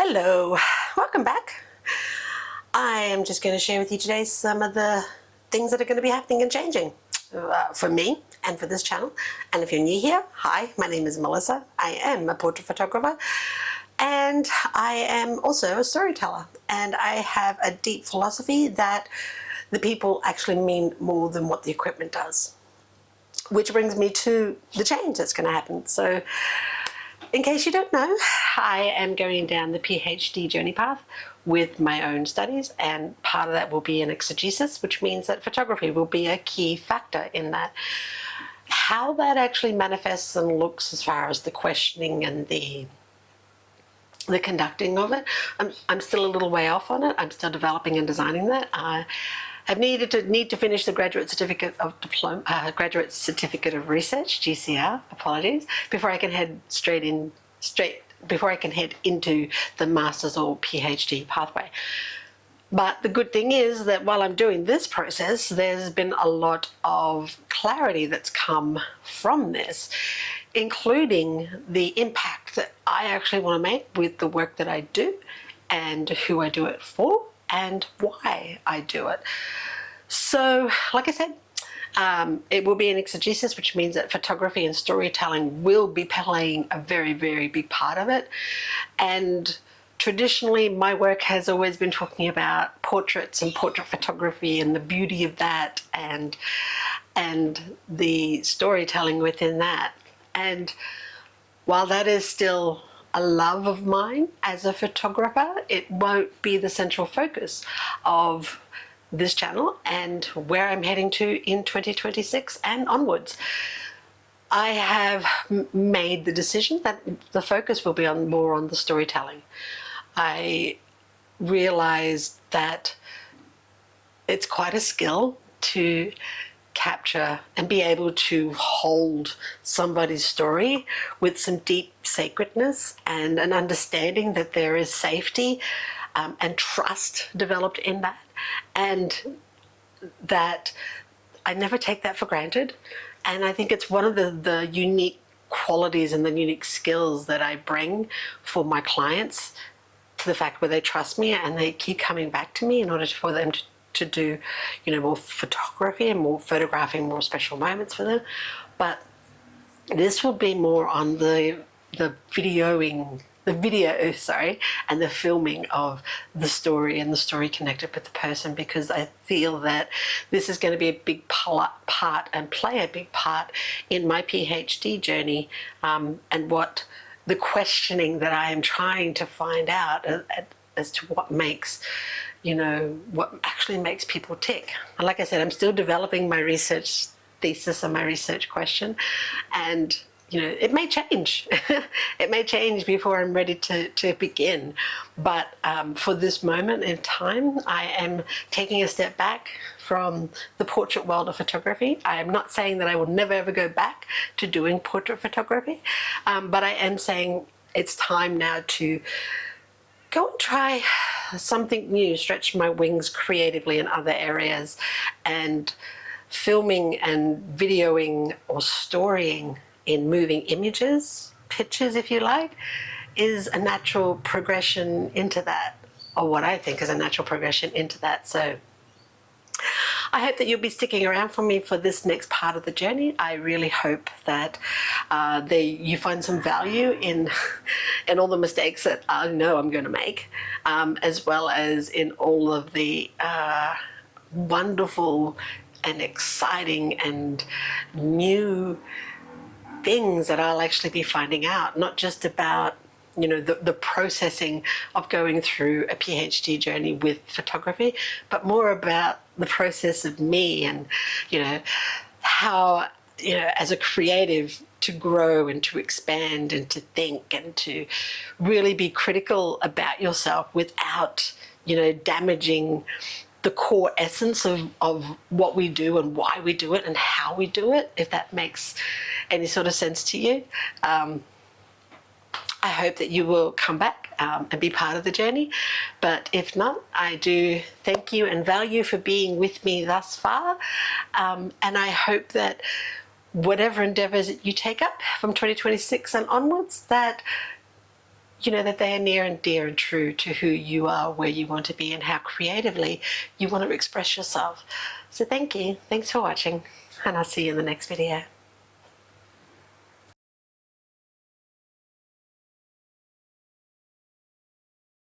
Hello, welcome back. I am just going to share with you today some of the things that are going to be happening and changing for me and for this channel. And if you're new here, hi, my name is Melissa. I am a portrait photographer and I am also a storyteller. And I have a deep philosophy that the people actually mean more than what the equipment does. Which brings me to the change that's going to happen. So in case you don't know, I am going down the PhD journey path with my own studies, and part of that will be in exegesis, which means that photography will be a key factor in that. How that actually manifests and looks as far as the questioning and the conducting of it, I'm still a little way off on it. I'm still developing and designing that. I've need to finish the graduate certificate of research, GCR, apologies, before I can head before I can head into the master's or PhD pathway. But the good thing is that while I'm doing this process, there's been a lot of clarity that's come from this, including the impact that I actually want to make with the work that I do and who I do it for and why I do it. So, like I said, it will be an exegesis, which means that photography and storytelling will be playing a very, very big part of it. And traditionally, my work has always been talking about portraits and portrait photography and the beauty of that and the storytelling within that. And while that is still a love of mine as a photographer, it won't be the central focus of this channel and where I'm heading to in 2026 and onwards. I have made the decision that the focus will be more on the storytelling. I realized that it's quite a skill to capture and be able to hold somebody's story with some deep sacredness and an understanding that there is safety and trust developed in that, and that I never take that for granted. And I think it's one of the unique qualities and the unique skills that I bring for my clients, to the fact where they trust me and they keep coming back to me in order for them to do, more photography and more photographing, more special moments for them. But this will be more on the video, and the filming of the story and the story connected with the person, because I feel that this is going to be a big part and play a big part in my PhD journey, and what the questioning that I am trying to find out as to what makes, what actually makes people tick. And like I said, I'm still developing my research thesis and my research question, and it may change. It may change before I'm ready to begin. But for this moment in time, I am taking a step back from the portrait world of photography. I am not saying that I will never ever go back to doing portrait photography, but I am saying it's time now to go and try something new, stretch my wings creatively in other areas, and filming and videoing or storying in moving images, pictures if you like, is a natural progression into that, or what I think is a natural progression into that. So I hope that you'll be sticking around for me for this next part of the journey. I really hope that you find some value in all the mistakes that I know I'm going to make, as well as in all of the wonderful and exciting and new things that I'll actually be finding out, not just about the processing of going through a PhD journey with photography, but more about the process of me and how as a creative to grow and to expand and to think and to really be critical about yourself without damaging the core essence of what we do and why we do it and how we do it, if that makes any sort of sense to you. I hope that you will come back and be part of the journey. But if not, I do thank you and value for being with me thus far. And I hope that whatever endeavors that you take up from 2026 and onwards, that you know that they are near and dear and true to who you are, where you want to be, and how creatively you want to express yourself. So thank you. Thanks for watching, and I'll see you in the next video.